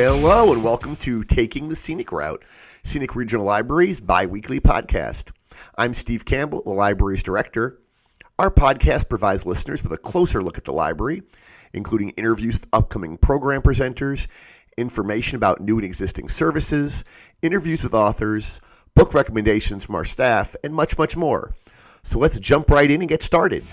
Hello and welcome to Taking the Scenic Route, Scenic Regional Library's bi-weekly podcast. I'm Steve Campbell, the library's director. Our podcast provides listeners with a closer look at the library, including interviews with upcoming program presenters, information about new and existing services, interviews with authors, book recommendations from our staff, and much, much more. So let's jump right in and get started.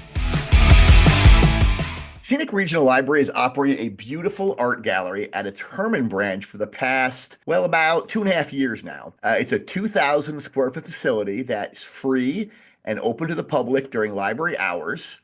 Scenic Regional Library has operated a beautiful art gallery at its Herman branch for the past, about 2.5 years now. It's a 2,000 square foot facility that's free and open to the public during library hours.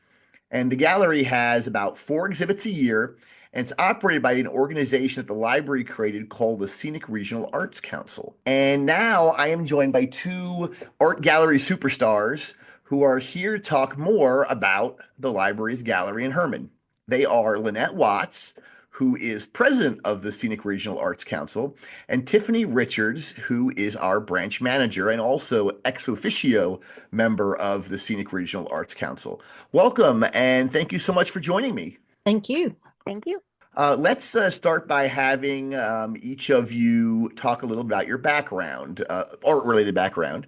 And the gallery has about 4 exhibits a year, and it's operated by an organization that the library created called the Scenic Regional Arts Council. And now I am joined by 2 art gallery superstars who are here to talk more about the library's gallery in Herman. They are Lynette Watts, who is president of the Scenic Regional Arts Council, and Tiffany Richards, who is our branch manager and also ex officio member of the Scenic Regional Arts Council. Welcome, and thank you so much for joining me. Thank you. Thank you. Let's start by having each of you talk a little about your background, art-related background.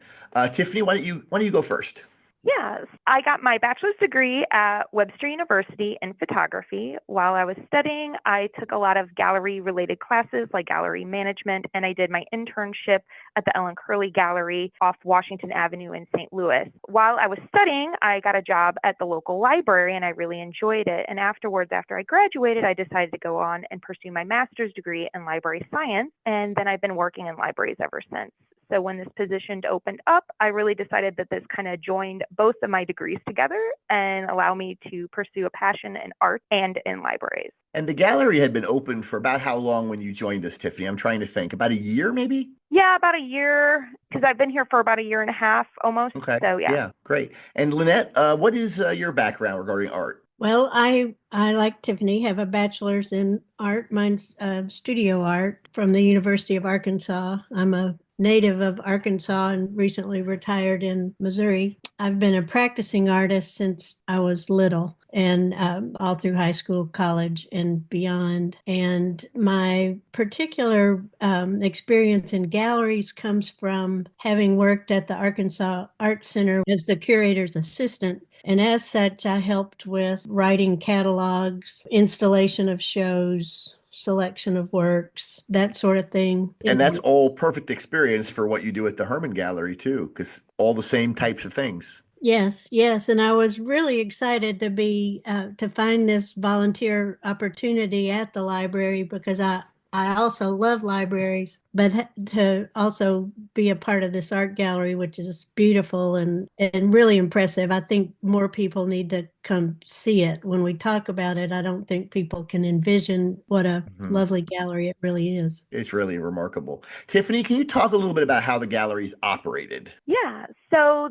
Tiffany, why don't you go first? Yes, I got my bachelor's degree at Webster University in photography. While I was studying, I took a lot of gallery-related classes like gallery management, and I did my internship at the Ellen Curley Gallery off Washington Avenue in St. Louis. While I was studying, I got a job at the local library, and I really enjoyed it. And afterwards, after I graduated, I decided to go on and pursue my master's degree in library science, and then I've been working in libraries ever since. So when this position opened up, I really decided that this kind of joined both of my degrees together and allow me to pursue a passion in art and in libraries. And the gallery had been open for about how long when you joined us, Tiffany? I'm trying to think. About a year, maybe? Yeah, about a year, because I've been here for about 1.5 years almost. Okay. So Yeah, great. And Lynette, what is your background regarding art? Well, I like Tiffany, have a bachelor's in art. Mine's studio art from the University of Arkansas. I'm a native of Arkansas and recently retired in Missouri. I've been a practicing artist since I was little and all through high school, college, and beyond. And my particular experience in galleries comes from having worked at the Arkansas Art Center as the curator's assistant. And as such, I helped with writing catalogs, installation of shows, selection of works, that sort of thing. And that's all perfect experience for what you do at the Herman Gallery too, because all the same types of things. Yes. And I was really excited to be to find this volunteer opportunity at the library because I also love libraries, but to also be a part of this art gallery, which is beautiful and really impressive. I think more people need to come see it. When we talk about it, I don't think people can envision what a lovely gallery it really is. It's really remarkable. Tiffany, can you talk a little bit about how the gallery's operated? Yeah, so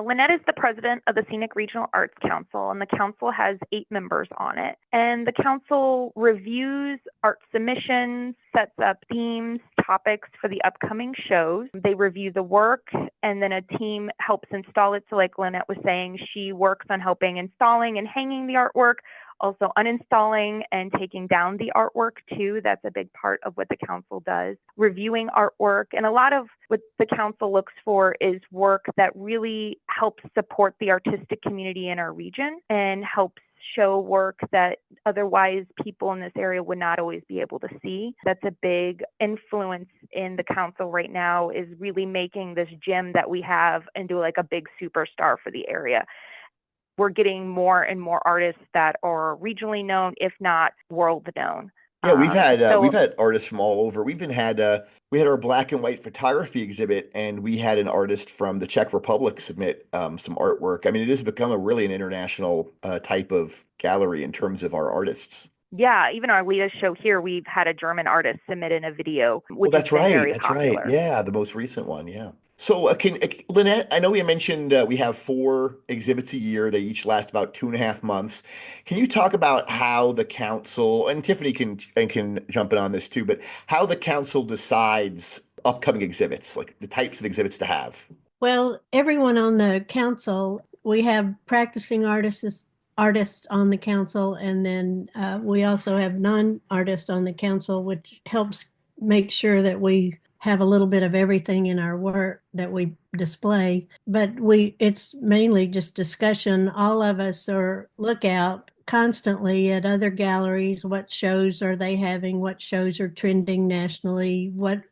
Lynette is the president of the Scenic Regional Arts Council, and the council has 8 members on it. And the council reviews art submissions, sets up themes, topics for the upcoming shows. They review the work, and then a team helps install it. So like Lynette was saying, she works on helping installing and hanging the artwork, also uninstalling and taking down the artwork too. That's a big part of what the council does. Reviewing artwork, and a lot of what the council looks for is work that really helps support the artistic community in our region and helps show work that otherwise people in this area would not always be able to see. That's a big influence in the council right now, is really making this gym that we have into like a big superstar for the area. We're getting more and more artists that are regionally known, if not world known. Yeah, we've had artists from all over. We even had we had our black and white photography exhibit, and we had an artist from the Czech Republic submit some artwork. I mean, it has become an international type of gallery in terms of our artists. Yeah, even our latest show here, we've had a German artist submit in a video, which that's has been very right. popular. Yeah, the most recent one. Yeah. So, Lynette, I know we mentioned we have 4 exhibits a year. They each last about 2.5 months. Can you talk about how the council, and Tiffany can jump in on this too, but how the council decides upcoming exhibits, like the types of exhibits to have? Well, everyone on the council, we have practicing artists artists on the council, and then we also have non-artists on the council, which helps make sure that we have a little bit of everything in our work that we display. But it's mainly just discussion. All of us are look out constantly at other galleries. What shows are they having? What shows are trending nationally? What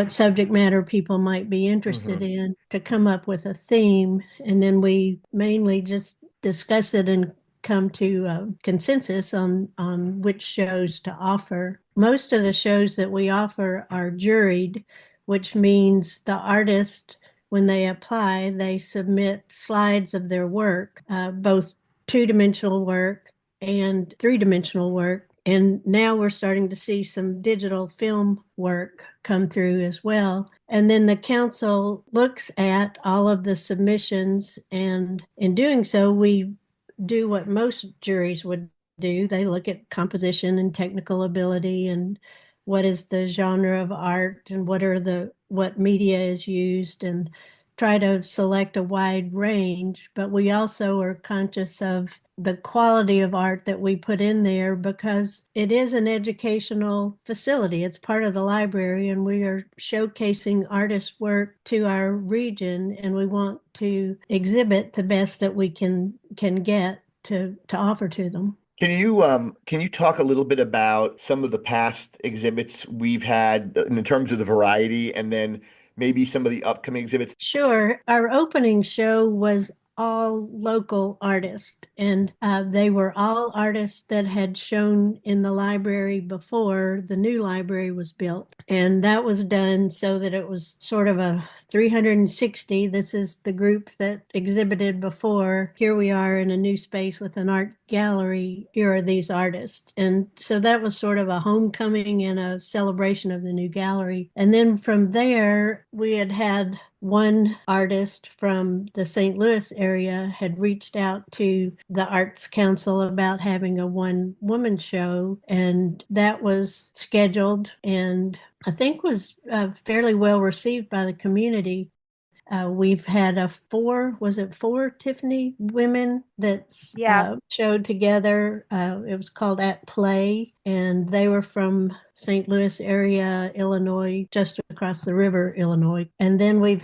subject matter people might be interested in, to come up with a theme. And then we mainly just discuss it and come to a consensus on which shows to offer. Most of the shows that we offer are juried, which means the artist, when they apply, they submit slides of their work, both two-dimensional work and three-dimensional work. And now we're starting to see some digital film work come through as well. And then the council looks at all of the submissions, and in doing so, we do what most juries would do. They look at composition and technical ability, and what is the genre of art, and what media is used, and try to select a wide range. But we also are conscious of the quality of art that we put in there, because it is an educational facility. It's part of the library, and we are showcasing artist work to our region, and we want to exhibit the best that we can get to offer to them. Can you talk a little bit about some of the past exhibits we've had in terms of the variety, and then maybe some of the upcoming exhibits? Sure. Our opening show was all local artists, and they were all artists that had shown in the library before the new library was built. And that was done so that it was sort of a 360. This is the group that exhibited before. Here we are in a new space with an art gallery. Here are these artists. And so that was sort of a homecoming and a celebration of the new gallery. And then from there, we had one artist from the St. Louis area had reached out to the Arts Council about having a one-woman show, and that was scheduled and I think was fairly well received by the community. We've had was it four Tiffany women that showed together. It was called At Play, and they were from St. Louis area, Illinois, just across the river, Illinois. And then We've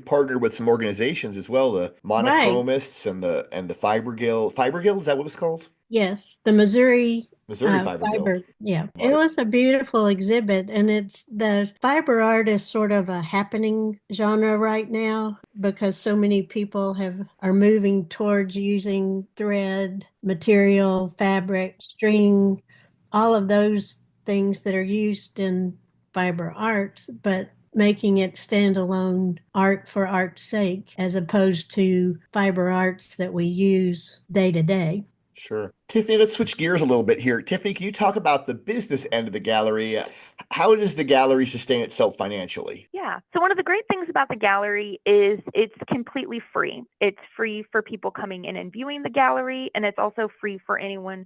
partnered with some organizations as well, the right, Monochromists and the Fiber Guild. Fiber Guild, is that what it's called? yes, the Missouri Missouri Fiber Guild. fiber. Yeah, it was a beautiful exhibit, and the fiber art is sort of a happening genre right now, because so many people are moving towards using thread, material, fabric, string, all of those things that are used in fiber arts, but making it standalone art for art's sake, as opposed to fiber arts that we use day to day. Sure. Tiffany, let's switch gears a little bit here. Tiffany, can you talk about the business end of the gallery? How does the gallery sustain itself financially? Yeah. So one of the great things about the gallery is it's completely free. It's free for people coming in and viewing the gallery, and it's also free for anyone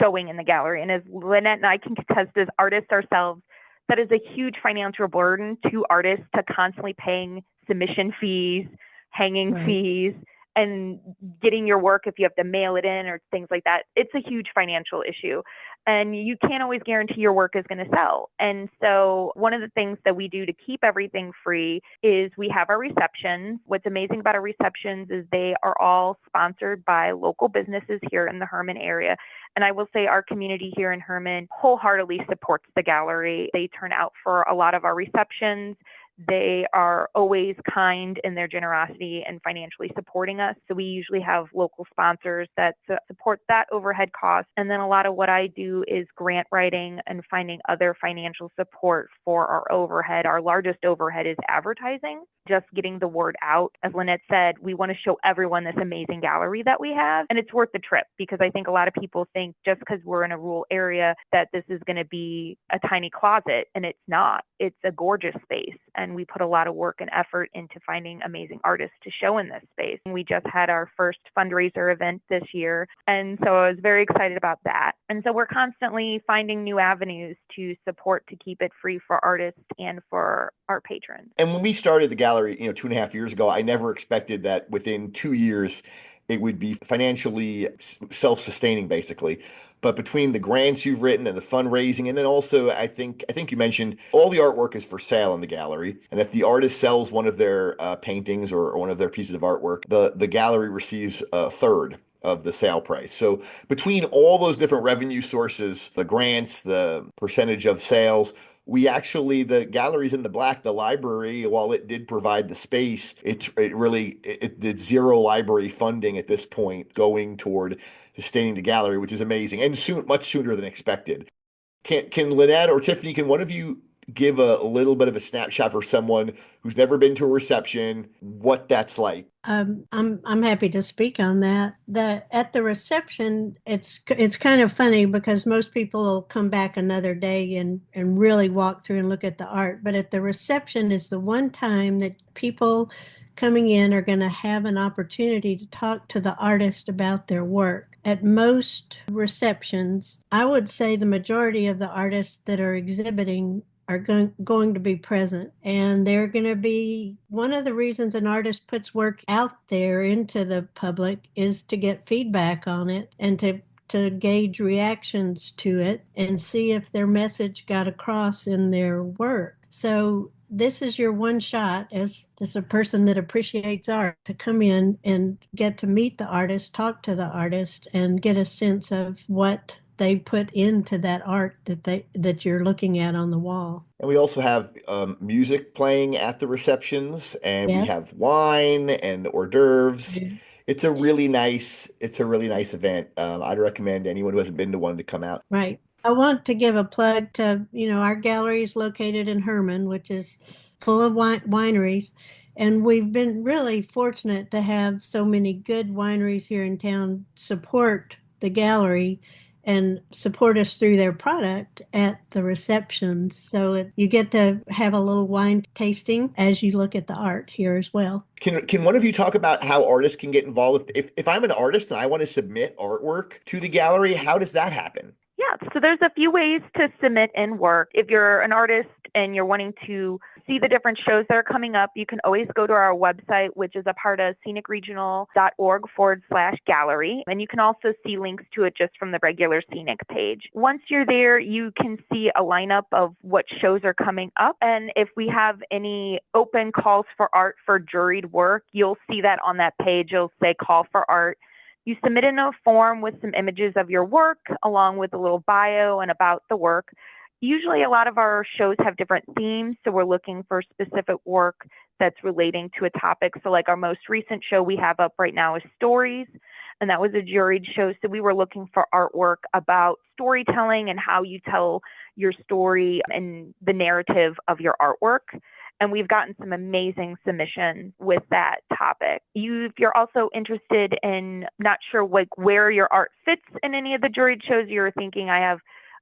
showing in the gallery. And as Lynette and I can contest as artists ourselves, that is a huge financial burden to artists, to constantly paying submission fees, hanging fees, and getting your work if you have to mail it in or things like that. It's a huge financial issue, and you can't always guarantee your work is going to sell. And so one of the things that we do to keep everything free is we have our receptions. What's amazing about our receptions is they are all sponsored by local businesses here in the Herman area. And I will say our community here in Herman wholeheartedly supports the gallery. They turn out for a lot of our receptions. They are always kind in their generosity and financially supporting us. So we usually have local sponsors that support that overhead cost. And then a lot of what I do is grant writing and finding other financial support for our overhead. Our largest overhead is advertising, just getting the word out. As Lynette said, we want to show everyone this amazing gallery that we have. And it's worth the trip, because I think a lot of people think just because we're in a rural area that this is going to be a tiny closet, and it's not. It's a gorgeous space. And we put a lot of work and effort into finding amazing artists to show in this space. And we just had our first fundraiser event this year. And so I was very excited about that. And so we're constantly finding new avenues to support, to keep it free for artists and for our patrons. And when we started the gallery, 2.5 years ago, I never expected that within 2 years it would be financially self-sustaining, basically. But between the grants you've written and the fundraising, and then also I think you mentioned all the artwork is for sale in the gallery, and if the artist sells one of their paintings or one of their pieces of artwork, the gallery receives a third of the sale price. So between all those different revenue sources, the grants, the percentage of sales, we actually, the gallery's in the black. The library, while it did provide the space, it did zero library funding at this point going toward sustaining the gallery, which is amazing and soon, much sooner than expected. Can Lynette or Tiffany, can one of you give a little bit of a snapshot for someone who's never been to a reception, what that's like? I'm happy to speak on that. At the reception, it's kind of funny because most people will come back another day and really walk through and look at the art. But at the reception is the one time that people coming in are going to have an opportunity to talk to the artist about their work. At most receptions, I would say the majority of the artists that are exhibiting are going to be present. And they're going to be one of the reasons an artist puts work out there into the public is to get feedback on it and to gauge reactions to it and see if their message got across in their work. So this is your one shot as a person that appreciates art to come in and get to meet the artist, talk to the artist, and get a sense of what they put into that art that you're looking at on the wall. And we also have music playing at the receptions, and we Yes. have wine and hors d'oeuvres. Mhm. It's a really nice event. I'd recommend anyone who hasn't been to one to come out. Right. I want to give a plug to, our gallery is located in Herman, which is full of wineries. And we've been really fortunate to have so many good wineries here in town support the gallery and support us through their product at the receptions. So you get to have a little wine tasting as you look at the art here as well. Can one of you talk about how artists can get involved? If I'm an artist and I want to submit artwork to the gallery, how does that happen? Yeah, so there's a few ways to submit in work. If you're an artist and you're wanting to see the different shows that are coming up, you can always go to our website, which is a part of scenicregional.org/gallery. And you can also see links to it just from the regular Scenic page. Once you're there, you can see a lineup of what shows are coming up. And if we have any open calls for art for juried work, you'll see that on that page. It'll say call for art. You submit in a form with some images of your work, along with a little bio and about the work. Usually a lot of our shows have different themes, so we're looking for specific work that's relating to a topic. So like our most recent show we have up right now is Stories, and that was a juried show. So we were looking for artwork about storytelling and how you tell your story and the narrative of your artwork. And we've gotten some amazing submissions with that topic. If you're also interested in not sure where your art fits in any of the juried shows, you're thinking I have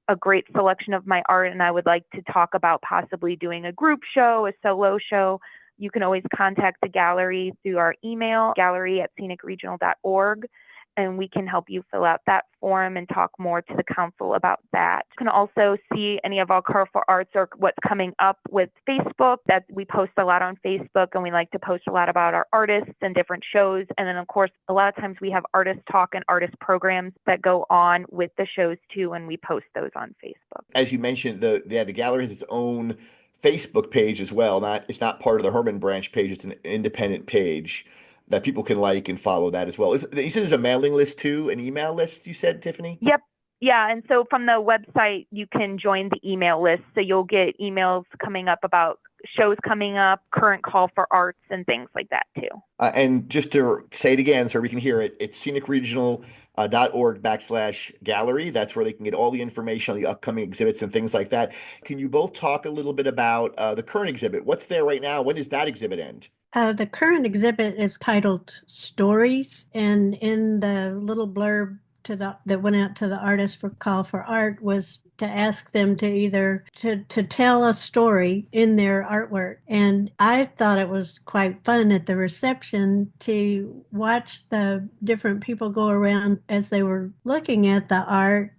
a great selection of my art and I would like to talk about possibly doing a group show, a solo show, you can always contact the gallery through our email, gallery@scenicregional.org. And we can help you fill out that form and talk more to the council about that. You can also see any of our Call for Arts or what's coming up with Facebook. That we post a lot on Facebook, and we like to post a lot about our artists and different shows. And then, of course, a lot of times we have artist talk and artist programs that go on with the shows too, and we post those on Facebook. As you mentioned, the gallery has its own Facebook page as well. It's not part of the Herman branch page. It's an independent page that people can like and follow that as well. You said there's a mailing list too, an email list, you said, Tiffany? Yep. Yeah. And so from the website, you can join the email list. So you'll get emails coming up about shows coming up, current call for arts, and things like that too. And just to say it again so we can hear it, it's scenicregional.org/gallery. That's where they can get all the information on the upcoming exhibits and things like that. Can you both talk a little bit about the current exhibit? What's there right now? When does that exhibit end? The current exhibit is titled Stories, and in the little blurb that went out to the artists for Call for Art was to ask them to either to tell a story in their artwork. And I thought it was quite fun at the reception to watch the different people go around as they were looking at the art,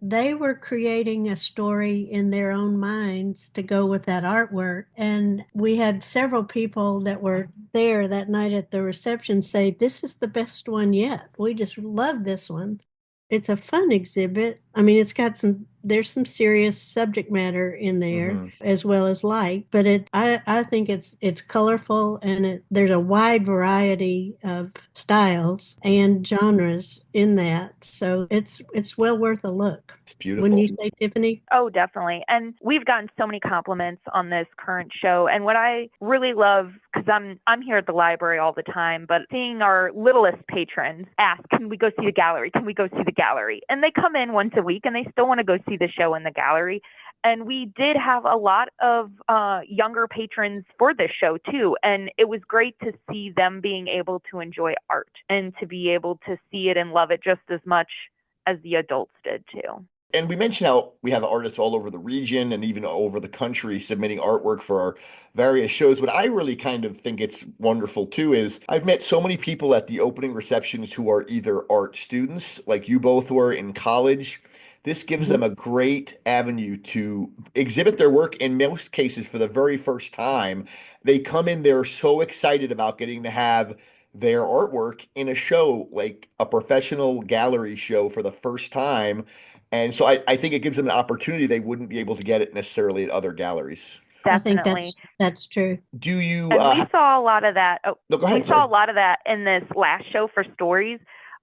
they were creating a story in their own minds to go with that artwork. And we had several people that were there that night at the reception say, "This is the best one yet. We just love this one." It's a fun exhibit. I mean, there's some serious subject matter in there as well as light, but I think it's colorful, and there's a wide variety of styles and genres in that. So it's well worth a look. It's beautiful. Wouldn't you say, Tiffany? Oh, definitely. And we've gotten so many compliments on this current show. And what I really love, because I'm here at the library all the time, but seeing our littlest patrons ask, "Can we go see the gallery? Can we go see the gallery?" And they come in once a week and they still want to go see the show in the gallery. And we did have a lot of younger patrons for this show too. And it was great to see them being able to enjoy art and to be able to see it and love it just as much as the adults did too. And we mentioned how we have artists all over the region and even over the country submitting artwork for our various shows. What I really kind of think it's wonderful too is I've met so many people at the opening receptions who are either art students, like you both were in college. This gives them a great avenue to exhibit their work in most cases for the very first time. They come in, they're so excited about getting to have their artwork in a show, like a professional gallery show for the first time. And so I think it gives them an opportunity they wouldn't be able to get it necessarily at other galleries. I think Definitely. that's true. Do you And we saw a lot of that. no, go ahead, We saw sorry. a lot of that in this last show for Stories.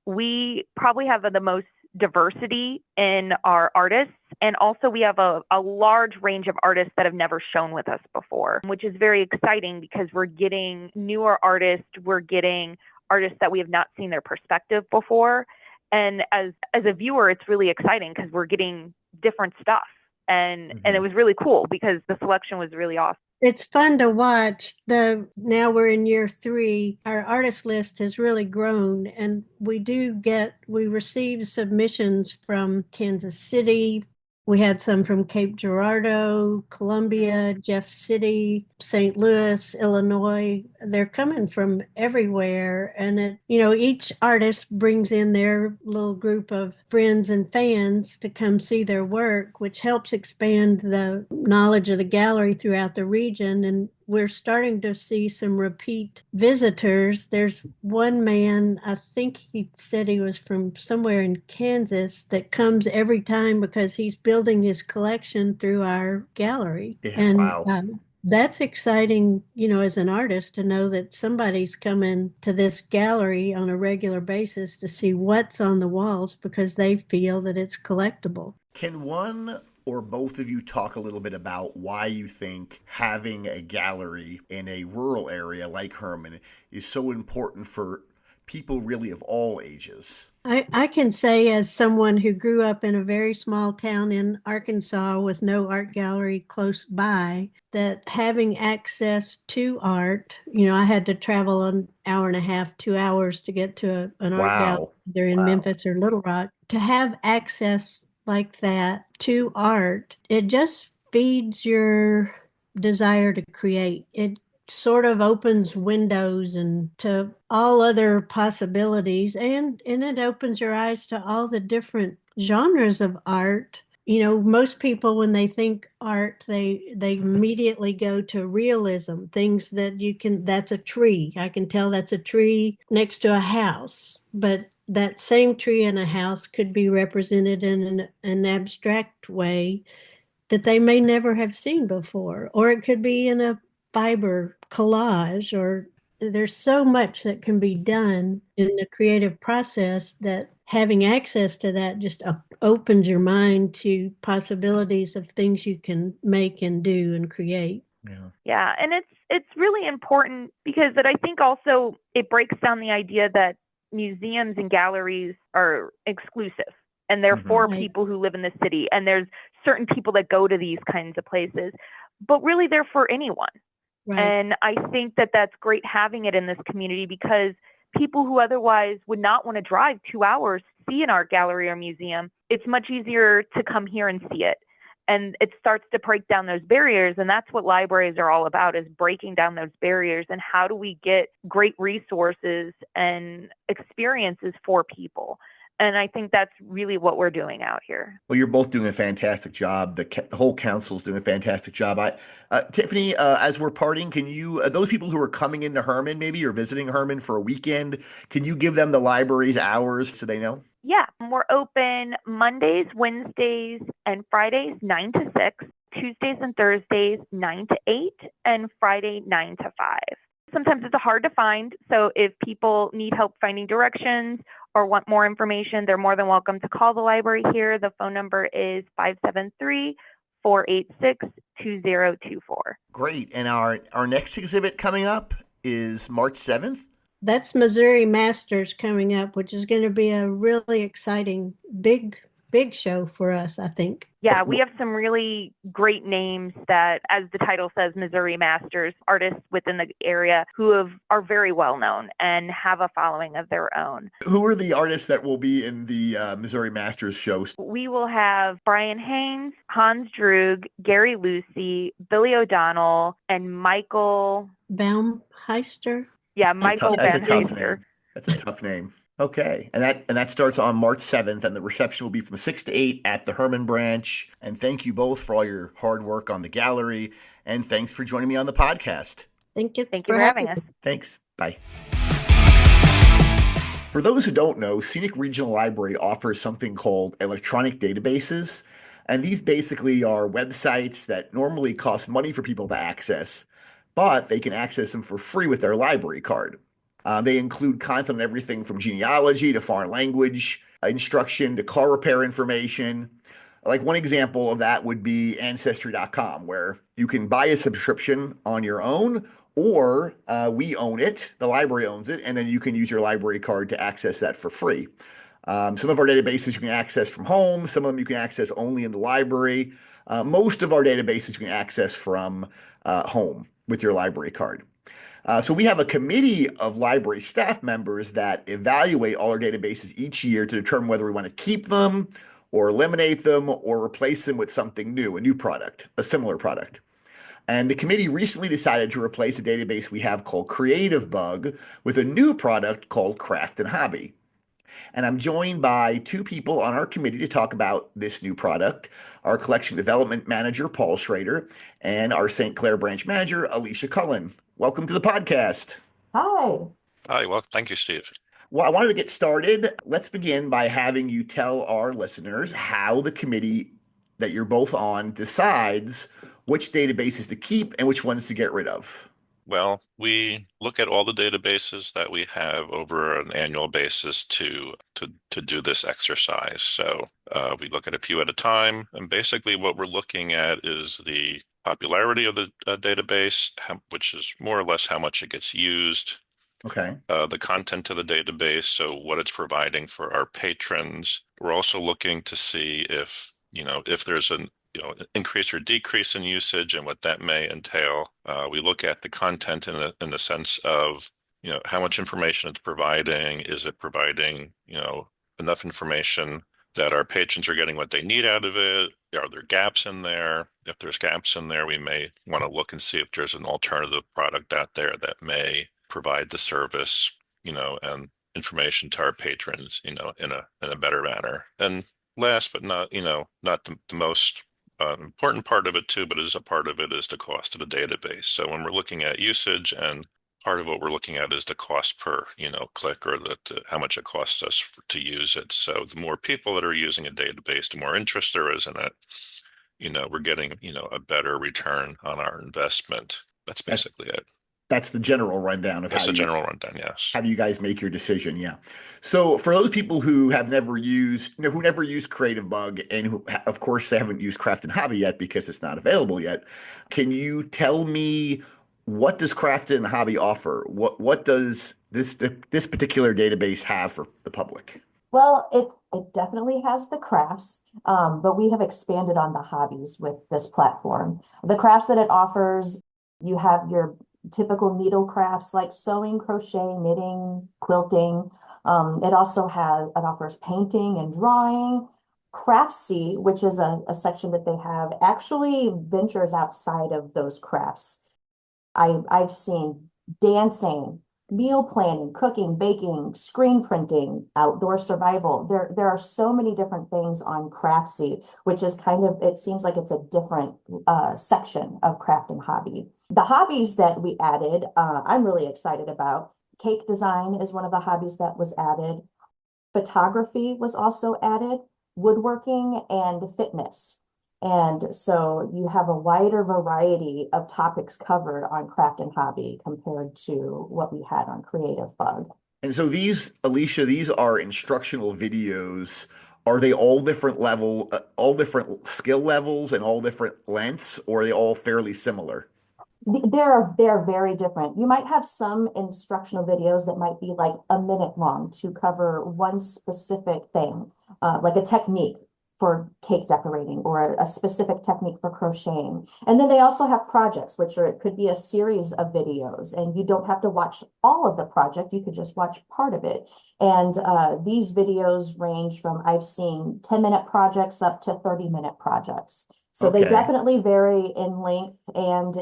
We probably have the most diversity in our artists. And also we have a large range of artists that have never shown with us before, which is very exciting because we're getting newer artists. We're getting artists that we have not seen their perspective before. And as a viewer, it's really exciting because we're getting different stuff. And it was really cool because the selection was really awesome. It's fun to watch. Now we're in year 3. Our artist list has really grown, and we receive submissions from Kansas City. We had some from Cape Girardeau, Columbia, Jeff City, St. Louis, Illinois. They're coming from everywhere. And each artist brings in their little group of friends and fans to come see their work, which helps expand the knowledge of the gallery throughout the region. And we're starting to see some repeat visitors. There's one man, I think he said he was from somewhere in Kansas, that comes every time because he's building his collection through our gallery. Yeah, And wow. that's exciting, as an artist, to know that somebody's coming to this gallery on a regular basis to see what's on the walls because they feel that it's collectible. Can one or both of you talk a little bit about why you think having a gallery in a rural area like Herman is so important for people really of all ages? I can say, as someone who grew up in a very small town in Arkansas with no art gallery close by, that having access to art, I had to travel an hour and a half, 2 hours to get to an art gallery Wow. either in Memphis or Little Rock. To have access like that to art, it just feeds your desire to create. It sort of opens windows and to all other possibilities, and it opens your eyes to all the different genres of art. Most people, when they think art, they immediately go to realism, things that that's a tree. I can tell that's a tree next to a house, but that same tree in a house could be represented in an abstract way that they may never have seen before, or it could be in a fiber collage, or there's so much that can be done in the creative process that having access to that just opens your mind to possibilities of things you can make and do and create. Yeah, and it's really important because I think also it breaks down the idea that museums and galleries are exclusive and they're for Right. people who live in the city, and there's certain people that go to these kinds of places, but really they're for anyone. Right. And I think that that's great having it in this community because people who otherwise would not want to drive 2 hours to see an art gallery or museum, it's much easier to come here and see it. And it starts to break down those barriers. And that's what libraries are all about, is breaking down those barriers. And how do we get great resources and experiences for people? And I think that's really what we're doing out here. Well, you're both doing a fantastic job. The whole council's doing a fantastic job. Tiffany, as we're parting, can you, those people who are coming into Herman, maybe you're visiting Herman for a weekend, can you give them the library's hours so they know? Yeah, we're open Mondays, Wednesdays, and Fridays 9 to 6, Tuesdays and Thursdays 9 to 8, and Friday 9 to 5. Sometimes it's hard to find, so if people need help finding directions or want more information, they're more than welcome to call the library here. The phone number is 573-486-2024. Great. And our next exhibit coming up is March 7th. That's Missouri Masters coming up, which is going to be a really exciting, big show for us, I think. Yeah, we have some really great names that, as the title says, Missouri Masters, artists within the area who are very well known and have a following of their own. Who are the artists that will be in the Missouri Masters show? We will have Brian Haynes, Hans Droog, Gary Lucy, Billy O'Donnell, and Michael Baumheister. Yeah, Michael Baumheister. That's a tough name. Okay. And that starts on March 7th, and the reception will be from 6 to 8 at the Herman branch. And thank you both for all your hard work on the gallery. And thanks for joining me on the podcast. Thank you for having us. Thanks. Bye. For those who don't know, Scenic Regional Library offers something called electronic databases. And these basically are websites that normally cost money for people to access, but they can access them for free with their library card. They include content on everything from genealogy to foreign language instruction to car repair information. Like one example of that would be Ancestry.com, where you can buy a subscription on your own, or we own it, the library owns it, and then you can use your library card to access that for free. Some of our databases you can access from home. Some of them you can access only in the library. Most of our databases you can access from home with your library card. So we have a committee of library staff members that evaluate all our databases each year to determine whether we want to keep them or eliminate them or replace them with something new, a new product, a similar product. And the committee recently decided to replace a database we have called Creative Bug with a new product called Craft and Hobby. And I'm joined by two people on our committee to talk about this new product, our collection development manager, Paul Schrader, and our St. Clair branch manager, Alicia Cullen. Welcome to the podcast. Hi. Hi, well, thank you, Steve. Well, I wanted to get started. Let's begin by having you tell our listeners how the committee that you're both on decides which databases to keep and which ones to get rid of. Well, we look at all the databases that we have over an annual basis to do this exercise. So we look at a few at a time, and basically what we're looking at is the popularity of the database, which is more or less how much it gets used. Okay. The content of the database, so what it's providing for our patrons. We're also looking to see if there's an increase or decrease in usage and what that may entail. We look at the content in the sense of, how much information it's providing. Is it providing, enough information that our patrons are getting what they need out of it? Are there gaps in there? If there's gaps in there, we may want to look and see if there's an alternative product out there that may provide the service, and information to our patrons, in a better manner. And last but not the most important part of it too, but as a part of it is the cost of the database. So when we're looking at usage, and part of what we're looking at is the cost per, click, or how much it costs us to use it. So the more people that are using a database, the more interest there is in it. We're getting, a better return on our investment. That's basically it. That's the general rundown of That's the general rundown, yes. How do you guys make your decision? Yeah. So for those people who have never used, who never used Creative Bug, and who, of course, they haven't used Craft and Hobby yet because it's not available yet, can you tell me, what does Craft and Hobby offer? What does this particular database have for the public? Well, it definitely has the crafts, but we have expanded on the hobbies with this platform. The crafts that it offers, you have your typical needle crafts like sewing, crochet, knitting, quilting. It also offers painting and drawing. Craftsy, which is a section that they have, actually ventures outside of those crafts. I've seen dancing, meal planning, cooking, baking, screen printing, outdoor survival. There are so many different things on Craftsy, which is kind of, it seems like it's a different section of craft and hobby. The hobbies that we added, I'm really excited about. Cake design is one of the hobbies that was added. Photography was also added, woodworking, and fitness. And so you have a wider variety of topics covered on craft and hobby compared to what we had on Creative Bug. And so these, Alicia, these are instructional videos. Are they all different all different skill levels and all different lengths, or are they all fairly similar? They're very different. You might have some instructional videos that might be like a minute long to cover one specific thing, like a technique for cake decorating or a specific technique for crocheting. And then they also have projects, which are, it could be a series of videos, and you don't have to watch all of the project. You could just watch part of it. And these videos range from, I've seen 10-minute projects up to 30-minute projects. So they Okay. definitely vary in length and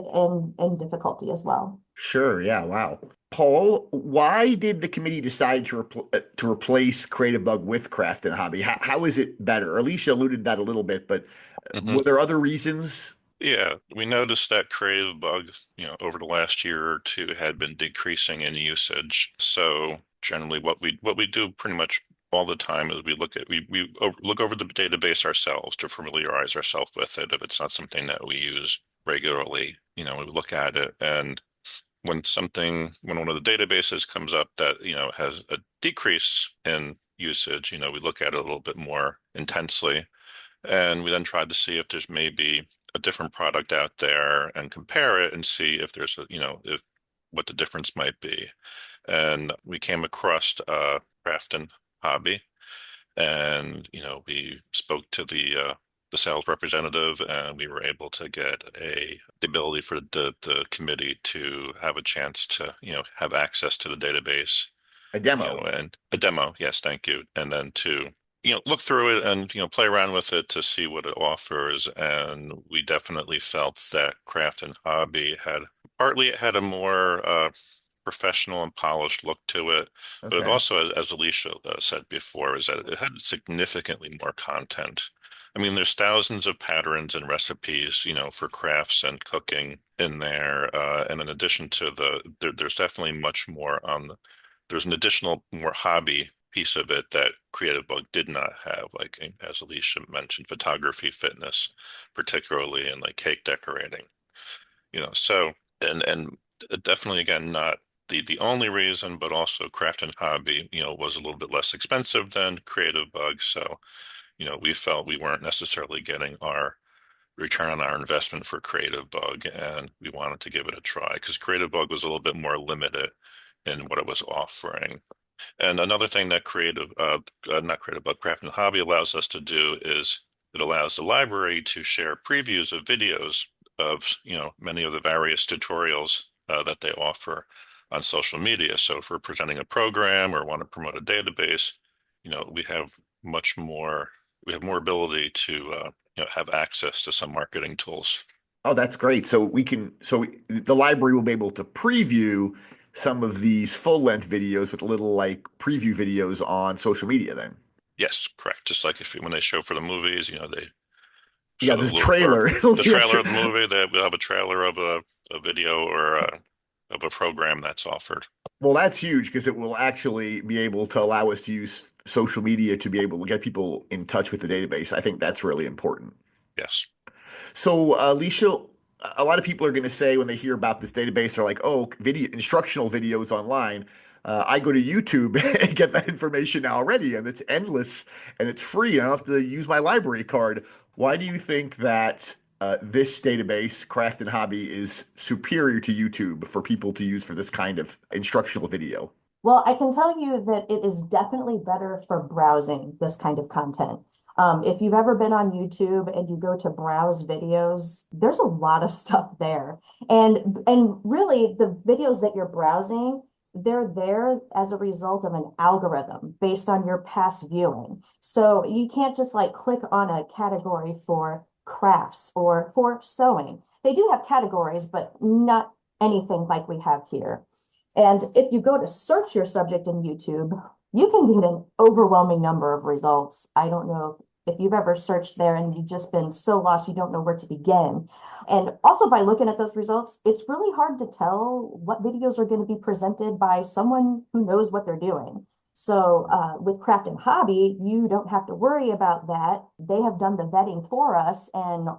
in difficulty as well. Sure. Yeah. Wow. Paul, why did the committee decide to replace Creative Bug with Craft and Hobby? How is it better? Alicia alluded that a little bit, but Mhm. were there other reasons? Yeah, we noticed that Creative Bug, over the last year or two had been decreasing in usage. So generally what we do pretty much all the time is we look over the database ourselves to familiarize ourselves with it if it's not something that we use regularly. We look at it, and when one of the databases comes up that, has a decrease in usage, we look at it a little bit more intensely. And we then tried to see if there's maybe a different product out there and compare it and see if there's if what the difference might be. And we came across Craft and Hobby, and we spoke to the sales representative, and we were able to get the ability for the committee to have a chance to have access to the database, A demo. and a demo. Yes, thank you. And then to, look through it and, play around with it to see what it offers. And we definitely felt that Craft and Hobby partly it had a more professional and polished look to it, but it Okay. also, as Alicia said before, is that it had significantly more content. I mean, there's thousands of patterns and recipes, for crafts and cooking in there. And in addition to there's definitely much more there's an additional more hobby piece of it that Creative Bug did not have, like as Alicia mentioned, photography, fitness, particularly in like cake decorating. So and definitely again not the only reason, but also Craft and Hobby, was a little bit less expensive than Creative Bug. So, we felt we weren't necessarily getting our return on our investment for Creative Bug, and we wanted to give it a try because Creative Bug was a little bit more limited in what it was offering. And another thing that not Creative Bug, Craft and Hobby allows us to do is it allows the library to share previews of videos of, many of the various tutorials that they offer on social media. So if we're presenting a program or want to promote a database, we have we have more ability to, have access to some marketing tools. Oh, that's great. The library will be able to preview some of these full-length videos with little like preview videos on social media then. Yes, correct. Just like when they show for the movies, they Yeah, show the the little or trailer. the trailer of the movie. That will have a trailer of a video or of a program that's offered. Well, that's huge because it will actually be able to allow us to use social media to be able to get people in touch with the database. I think that's really important. Yes. So, Alicia, a lot of people are going to say when they hear about this database, they're like, "Oh, video instructional videos online." I go to YouTube and get that information now already, and it's endless and it's free. I don't have to use my library card. Why do you think that this database, Craft and Hobby, is superior to YouTube for people to use for this kind of instructional video? Well, I can tell you that it is definitely better for browsing this kind of content. If you've ever been on YouTube and you go to browse videos, there's a lot of stuff there. And really the videos that you're browsing, they're there as a result of an algorithm based on your past viewing. So you can't just like click on a category for crafts or for sewing. They do have categories, but not anything like we have here. And if you go to search your subject in YouTube, you can get an overwhelming number of results. I don't know if you've ever searched there and you've just been so lost you don't know where to begin. And also by looking at those results, it's really hard to tell what videos are going to be presented by someone who knows what they're doing. So with Craft and Hobby, you don't have to worry about that. They have done the vetting for us, and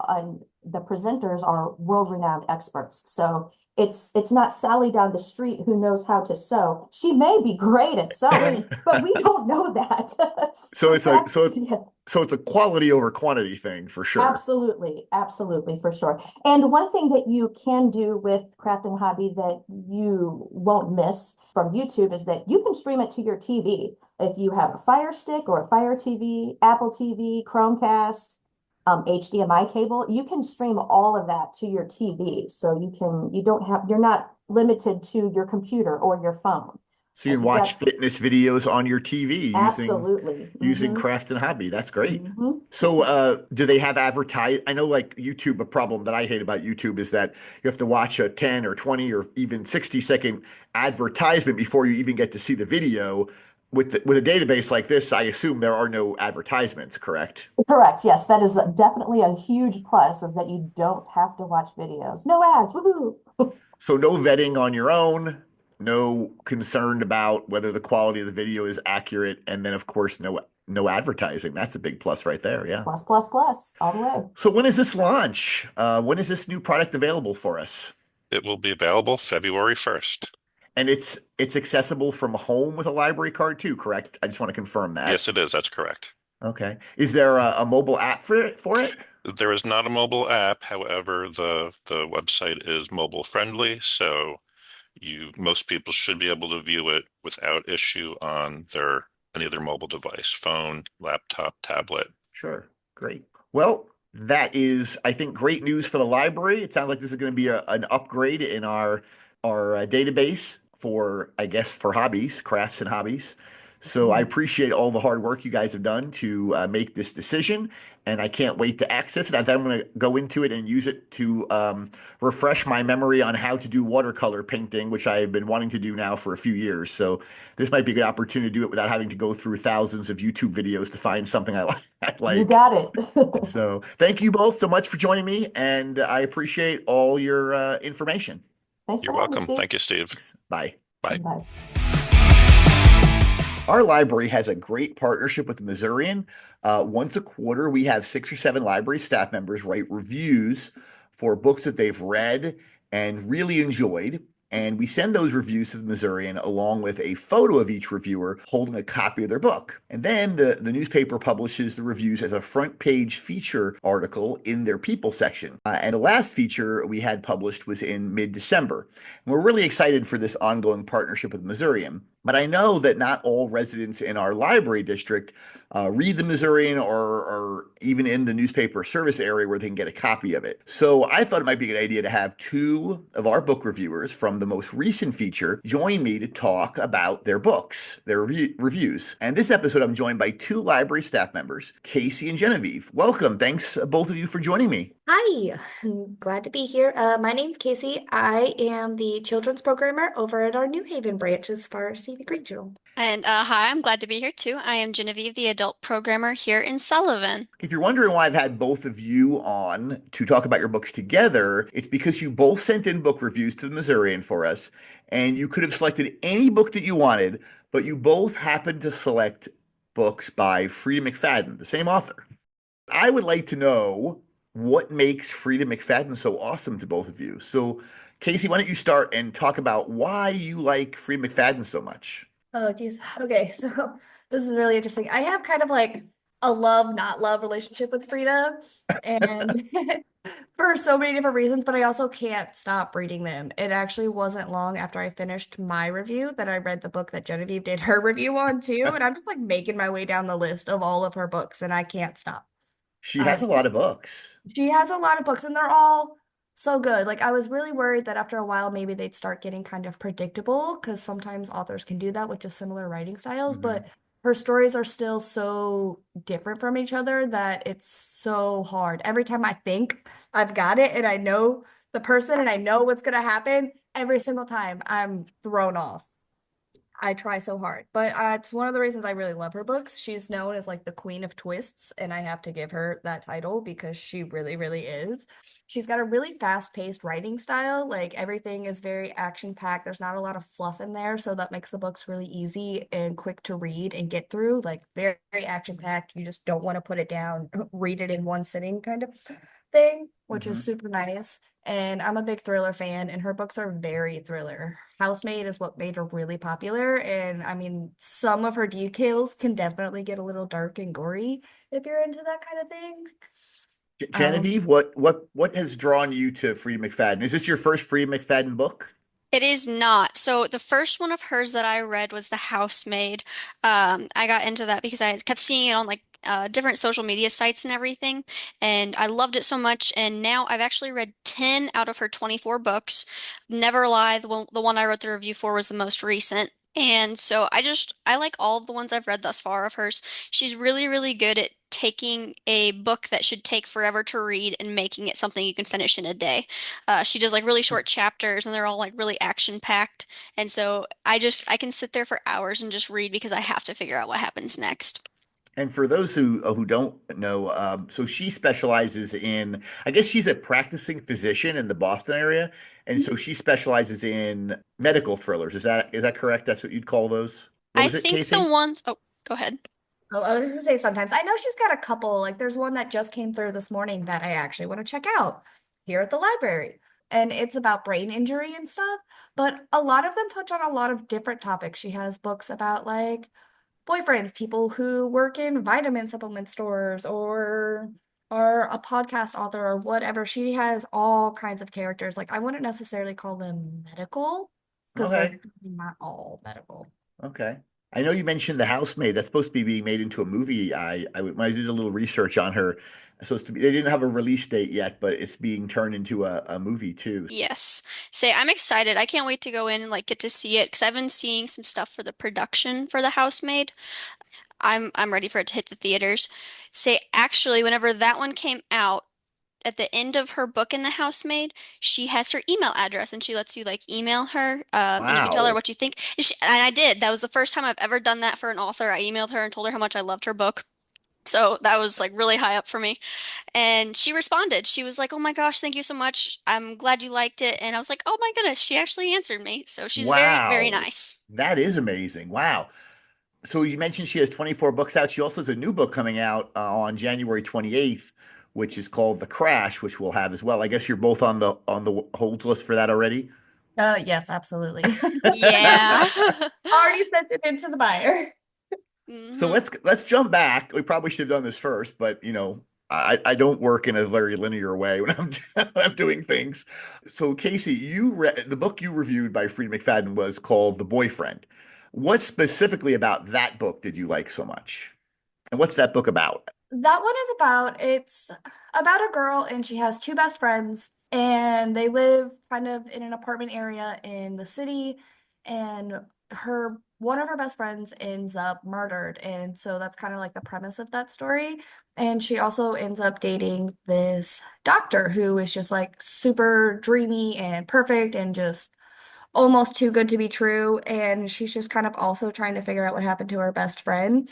the presenters are world-renowned experts. So it's not Sally down the street who knows how to sew. She may be great at sewing, but we don't know that. So it's a so Yeah. so it's a quality over quantity thing for sure. Absolutely, absolutely, for sure. And one thing that you can do with Craft and Hobby that you won't miss from YouTube is that you can stream it to your TV. If you have a Fire Stick or a Fire TV, Apple TV, Chromecast, HDMI cable, you can stream all of that to your TV. So you're not limited to your computer or your phone. So you can watch fitness videos on your TV Absolutely. using Craft and Hobby. That's great. Mhm. So do they have advertise? I know like YouTube, a problem that I hate about YouTube is that you have to watch a 10 or 20 or even 60-second advertisement before you even get to see the video. With a database like this, I assume there are no advertisements, correct? Correct. Yes, that is definitely a huge plus, is that you don't have to watch videos. No ads. Woohoo! So no vetting on your own, no concern about whether the quality of the video is accurate, and then of course no advertising. That's a big plus right there. Yeah. Plus, plus, plus, all the way. So when is this launch? When is this new product available for us? It will be available February 1st. And it's accessible from home with a library card too, correct? I just want to confirm that. Yes, it is. That's correct. Okay. Is there a mobile app for it? There is not a mobile app. However, the website is mobile friendly, so most people should be able to view it without issue on any of their mobile device, phone, laptop, tablet. Sure. Great. Well, that is, I think, great news for the library. It sounds like this is going to be an upgrade in our database for, I guess, for hobbies, crafts and hobbies. So I appreciate all the hard work you guys have done to make this decision, and I can't wait to access it as I'm going to go into it and use it to refresh my memory on how to do watercolor painting, which I've been wanting to do now for a few years. So this might be a good opportunity to do it without having to go through thousands of YouTube videos to find something I like. You got it. So thank you both so much for joining me, and I appreciate all your information. Thanks You're for having me, welcome. Steve. Thank you, Steve. Bye. Bye. Bye. Our library has a great partnership with the Missourian. Once a quarter, we have 6 or 7 library staff members write reviews for books that they've read and really enjoyed. And we send those reviews to the Missourian along with a photo of each reviewer holding a copy of their book. And then the newspaper publishes the reviews as a front page feature article in their People section. And the last feature we had published was in mid-December. And we're really excited for this ongoing partnership with the Missourian. But I know that not all residents in our library district read the Missourian or even in the newspaper service area where they can get a copy of it. So I thought it might be a good idea to have 2 of our book reviewers from the most recent feature join me to talk about their books, their reviews. And this episode, I'm joined by 2 library staff members, Casey and Genevieve. Welcome. Thanks, both of you, for joining me. Hi, I'm glad to be here. My name's Casey. I am the children's programmer over at our New Haven branch as far as Scenic Regional. And hi, I'm glad to be here too. I am Genevieve, the adult programmer here in Sullivan. If you're wondering why I've had both of you on to talk about your books together, it's because you both sent in book reviews to the Missourian for us, and you could have selected any book that you wanted, but you both happened to select books by Freida McFadden, the same author. I would like to know what makes Freida McFadden so awesome to both of you. So, Casey, why don't you start and talk about why you like Freida McFadden so much? Oh, geez. Okay, so this is really interesting. I have kind of like a love, not love relationship with Frida, and for so many different reasons, but I also can't stop reading them. It actually wasn't long after I finished my review that I read the book that Genevieve did her review on too, and I'm just like making my way down the list of all of her books, and I can't stop. She has a lot of books. She has a lot of books, and they're all so good. Like, I was really worried that after a while, maybe they'd start getting kind of predictable, because sometimes authors can do that with just similar writing styles, but her stories are still so different from each other that it's so hard. Every time I think I've got it and I know the person and I know what's going to happen, every single time I'm thrown off. I try so hard, but it's one of the reasons I really love her books. She's known as like the queen of twists, and I have to give her that title because she really, really is. She's got a really fast-paced writing style. Like everything is very action-packed. There's not a lot of fluff in there, so that makes the books really easy and quick to read and get through. Like very, very action-packed. You just don't want to put it down, read it in one sitting kind of thing, which is Hmm. super nice. And I'm a big thriller fan, and her books are very thriller. Housemaid is what made her really popular. And I mean, some of her details can definitely get a little dark and gory if you're into that kind of thing. Um, Genevieve, what has drawn you to Freida McFadden? Is this your first Freida McFadden book? It is not. So the first one of hers that I read was The Housemaid. I got into that because I kept seeing it on like different social media sites and everything, and I loved it so much. And now I've actually read 10 out of her 24 books. Never lie, the one I wrote the review for was the most recent. And so I like all of the ones I've read thus far of hers. She's really, really good at taking a book that should take forever to read and making it something you can finish in a day. She does like really short chapters and they're all like really action packed. And so I can sit there for hours and just read because I have to figure out what happens next. And for those who don't know, so she specializes in, I guess she's a practicing physician in the Boston area, and so she specializes in medical thrillers. Is that correct? That's what you'd call those? What I was it, think the Casey? ones, oh, go ahead. oh, I was just gonna say sometimes. I know she's got a couple, like there's one that just came through this morning that I actually want to check out here at the library. And it's about brain injury and stuff, but a lot of them touch on a lot of different topics. She has books about like boyfriends, people who work in vitamin supplement stores or are a podcast author or whatever. She has all kinds of characters. Like I wouldn't necessarily call them medical because they're Okay, not all medical. okay. I know you mentioned The Housemaid. That's supposed to be being made into a movie. When I did a little research on her, it's supposed to be. They didn't have a release date yet, but it's being turned into a movie too. Yes. Say, I'm excited. I can't wait to go in and like get to see it because I've been seeing some stuff for the production for The Housemaid. I'm ready for it to hit the theaters. Say, actually, whenever that one came out, at the end of her book in The Housemaid, she has her email address and she lets you like email her, and you can tell her Wow. what you think. And I did. That was the first time I've ever done that for an author. I emailed her and told her how much I loved her book. So that was like really high up for me. And she responded. She was like, "Oh my gosh, thank you so much. I'm glad you liked it." And I was like, "Oh my goodness, she actually answered me." So she's very, very Wow. nice. That is amazing. Wow. So you mentioned she has 24 books out. She also has a new book coming out on January 28th, which is called The Crash, which we'll have as well. I guess you're both on the holds list for that already. Yes, absolutely. Yeah. Already sent it into the buyer. So hmm let's jump back. We probably should have done this first, but I don't work in a very linear way when I'm when I'm doing things. So Casey, you read the book you reviewed by Freida McFadden was called The Boyfriend. What specifically about that book did you like so much? And what's that book about? That one is it's about a girl and she has two best friends and they live kind of in an apartment area in the city and her one of her best friends ends up murdered and so that's kind of like the premise of that story and she also ends up dating this doctor who is just like super dreamy and perfect and just almost too good to be true and she's just kind of also trying to figure out what happened to her best friend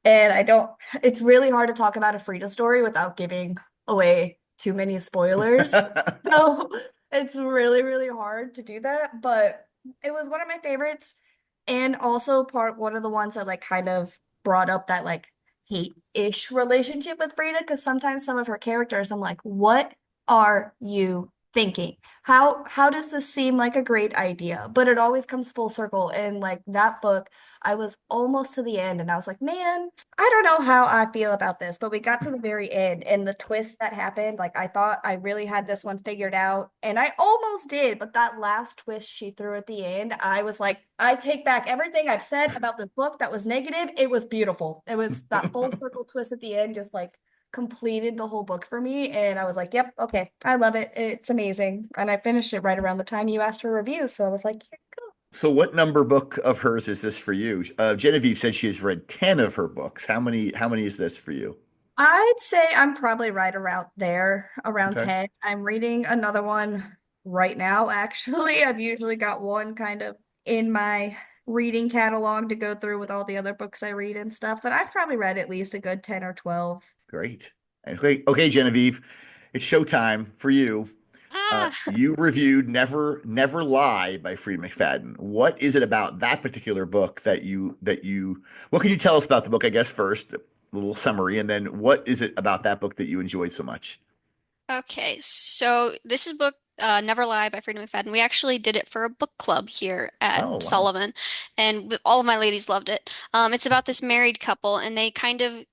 and I don't, it's really hard to talk about a Frida story without giving away too many spoilers. So it's really, really hard to do that. But it was one of my favorites. And also one of the ones that like kind of brought up that like hate-ish relationship with Frida. Because sometimes some of her characters, I'm like, what are you thinking? How does this seem like a great idea? But it always comes full circle. And like that book I was almost to the end and I was like, man, I don't know how I feel about this, but we got to the very end and the twist that happened, like I thought I really had this one figured out and I almost did, but that last twist she threw at the end, I was like, I take back everything I've said about this book that was negative. It was beautiful. It was that full circle twist at the end, just like completed the whole book for me. And I was like, yep, okay, I love it. It's amazing. And I finished it right around the time you asked for a review. So I was like, here you go. So what number book of hers is this for you? Genevieve said she has read 10 of her books. How many is this for you? I'd say I'm probably right around there, around Okay. 10. I'm reading another one right now, actually. I've usually got one kind of in my reading catalog to go through with all the other books I read and stuff, but I've probably read at least a good 10 or 12. Great. Okay, okay, Genevieve, it's showtime for you. Ah, You reviewed Never Lie by Freida McFadden. What is it about that particular book what can you tell us about the book, I guess, first, a little summary, and then what is it about that book that you enjoyed so much? okay. So this is book Never Lie by Freida McFadden. We actually did it for a book club here at Oh, wow. Sullivan, and all of my ladies loved it. It's about this married couple, and they kind of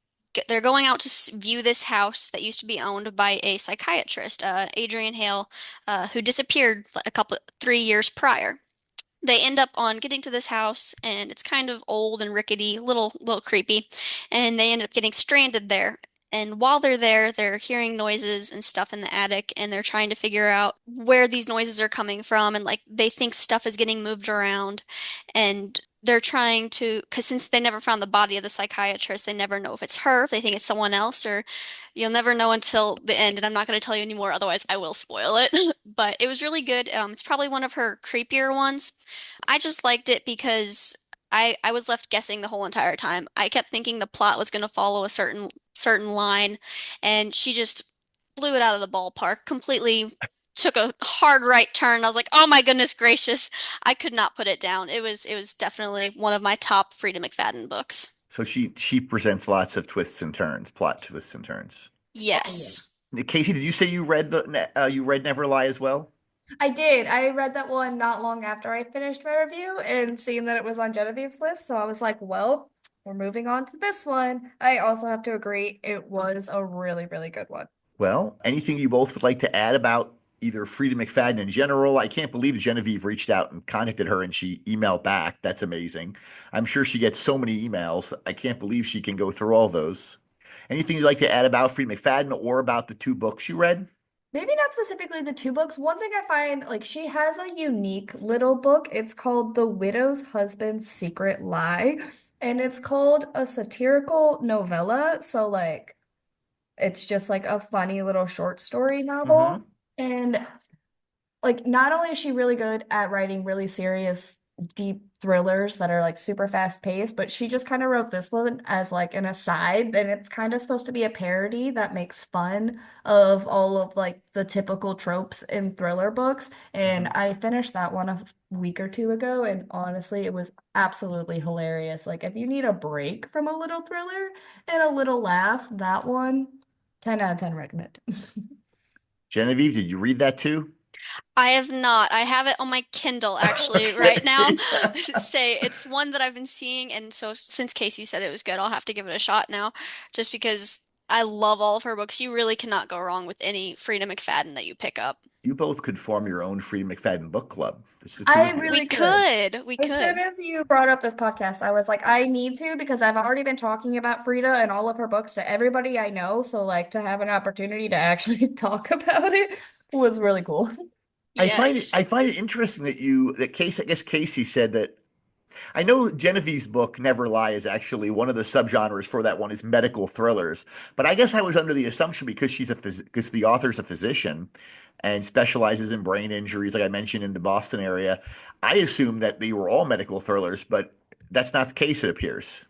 they're going out to view this house that used to be owned by a psychiatrist, Adrian Hale, who disappeared a couple 3 years prior. They end up on getting to this house, and it's kind of old and rickety, little creepy, and they end up getting stranded there. And while they're there, they're hearing noises and stuff in the attic, and they're trying to figure out where these noises are coming from, and like they think stuff is getting moved around, and they're trying to, because since they never found the body of the psychiatrist, they never know if it's her, if they think it's someone else, or you'll never know until the end. And I'm not going to tell you anymore, otherwise I will spoil it. But it was really good. It's probably one of her creepier ones. I just liked it because I was left guessing the whole entire time. I kept thinking the plot was going to follow a certain line, and she just blew it out of the ballpark. Completely took a hard right turn. I was like, "Oh my goodness gracious." I could not put it down. It was definitely one of my top Freida McFadden books. So she presents lots of twists and turns, plot twists and turns. Oh, Yes. Casey, did you say you read Never Lie as well? I did. I read that one not long after I finished my review and seeing that it was on Genevieve's list. So I was like, well, we're moving on to this one. I also have to agree, it was a really, really good one. Well, anything you both would like to add about either Freida McFadden in general? I can't believe Genevieve reached out and contacted her and she emailed back. That's amazing. I'm sure she gets so many emails. I can't believe she can go through all those. Anything you'd like to add about Freida McFadden or about the two books you read? Maybe not specifically the two books. One thing I find, like, she has a unique little book. It's called The Widow's Husband's Secret Lie, and it's called a satirical novella. So, like, it's just like a funny little short story novel. Hmm. And like not only is she really good at writing really serious, deep thrillers that are like super fast paced, but she just kind of wrote this one as like an aside, and it's kind of supposed to be a parody that makes fun of all of like the typical tropes in thriller books. And Hmm. I finished that one a week or two ago, and honestly, it was absolutely hilarious. Like if you need a break from a little thriller and a little laugh, that one, 10 out of 10 recommend. Genevieve, did you read that too? I have not. I have it on my Kindle actually right now. Okay. Say it's one that I've been seeing, and so since Casey said it was good, I'll have to give it a shot now, just because I love all of her books. You really cannot go wrong with any Freida McFadden that you pick up. You both could form your own Freida McFadden book club. It's the two I of you. We really could. could. We As soon could. as you brought up this podcast, I was like, I need to because I've already been talking about Frida and all of her books to everybody I know. So, like, to have an opportunity to actually talk about it was really cool. Yes. I find it interesting that Casey, I guess Casey said that. I know Genevieve's book Never Lie is actually one of the subgenres for that one is medical thrillers, but I guess I was under the assumption because because the author's a physician and specializes in brain injuries, like I mentioned in the Boston area. I assumed that they were all medical thrillers, but that's not the case, it appears.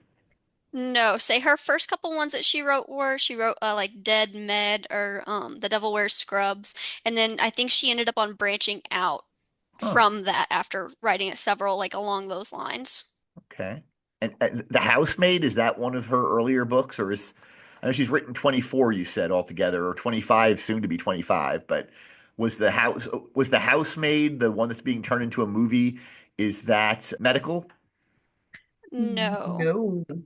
No, say her first couple ones that she wrote like Dead Med or The Devil Wears Scrubs, and then I think she ended up on branching out Huh. from that after writing several like along those lines. Okay. And The Housemaid, is that one of her earlier books, or is I know she's written 24, you said altogether, or 25, soon to be 25, but was The Housemaid the one that's being turned into a movie? Is that medical? No. No. No.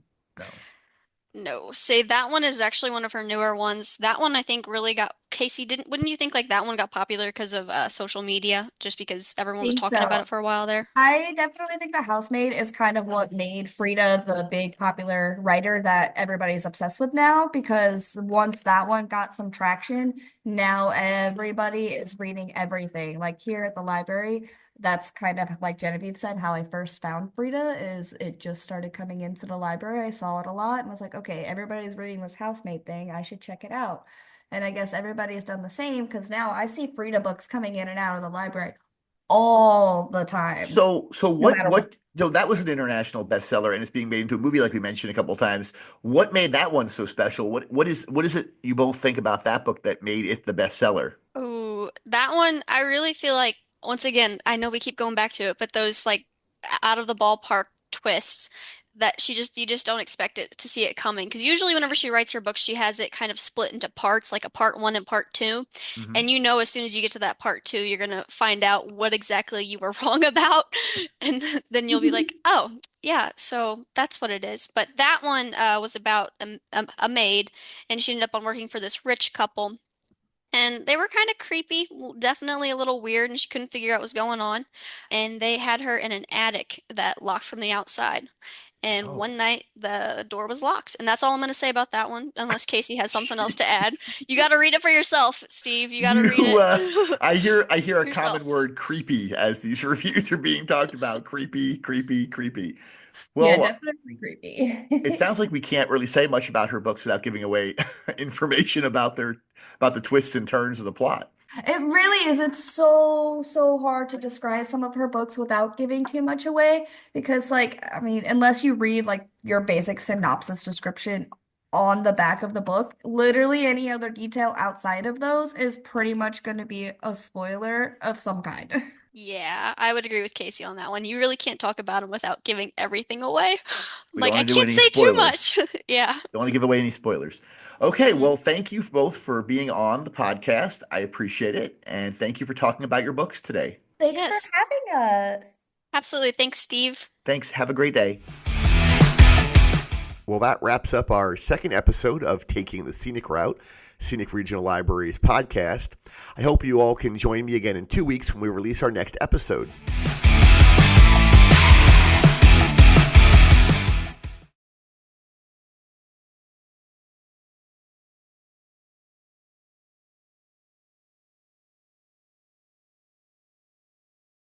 No. Say that one is actually one of her newer ones. That one I think really got Casey didn't wouldn't you think like that one got popular because of social media just because everyone was Think talking about so. it for a while there? I definitely think The Housemaid is kind of what made Frida the big popular writer that everybody's obsessed with now because once that one got some traction, now everybody is reading everything. Like here at the library, that's kind of like Genevieve said, how I first found Frida is it just started coming into the library. I saw it a lot and was like, okay, everybody's reading this Housemaid thing. I should check it out. And I guess everybody's done the same because now I see Frida books coming in and out of the library all the time, So no matter what. what no, that was an international bestseller and it's being made into a movie like we mentioned a couple of times. What made that one so special? What is it you both think about that book that made it the bestseller? Ooh, that one, I really feel like, once again, I know we keep going back to it, but those like out of the ballpark twists that you just don't expect it to see it coming. Because usually, whenever she writes her books, she has it kind of split into parts, like a part one and part two. Hmm. And you know, as soon as you get to that part two, you're gonna find out what exactly you were wrong about. And then you'll be like, oh, yeah, so that's what it is. But that one was about a maid, and she ended up on working for this rich couple. And they were kind of creepy, definitely a little weird, and she couldn't figure out what was going on. And they had her in an attic that locked from the outside. And Oh. one night the door was locked. And that's all I'm going to say about that one, unless Casey has something else to add. Jeez. You got to read it for yourself, Steve. You got to read You, it I hear a common yourself. word, creepy, as these reviews are being talked about. Creepy, creepy, creepy. Yeah, Well, definitely it creepy. sounds like we can't really say much about her books without giving away information about the twists and turns of the plot. It really is. It's so hard to describe some of her books without giving too much away because, like, I mean, unless you read like your basic synopsis description on the back of the book, literally any other detail outside of those is pretty much going to be a spoiler of some kind. Yeah, I would agree with Casey on that one. You really can't talk about them without giving everything away. We don't Like, I want to do can't any say too spoilers. much. Yeah. Don't want to give away any spoilers. Okay, Mhm. well, thank you both for being on the podcast. I appreciate it. And thank you for talking about your books today. Thanks for Yes, having us. absolutely. Thanks, Steve. Thanks. Have a great day. Well, that wraps up our second episode of Taking the Scenic Route, Scenic Regional Libraries podcast. I hope you all can join me again in 2 weeks when we release our next episode.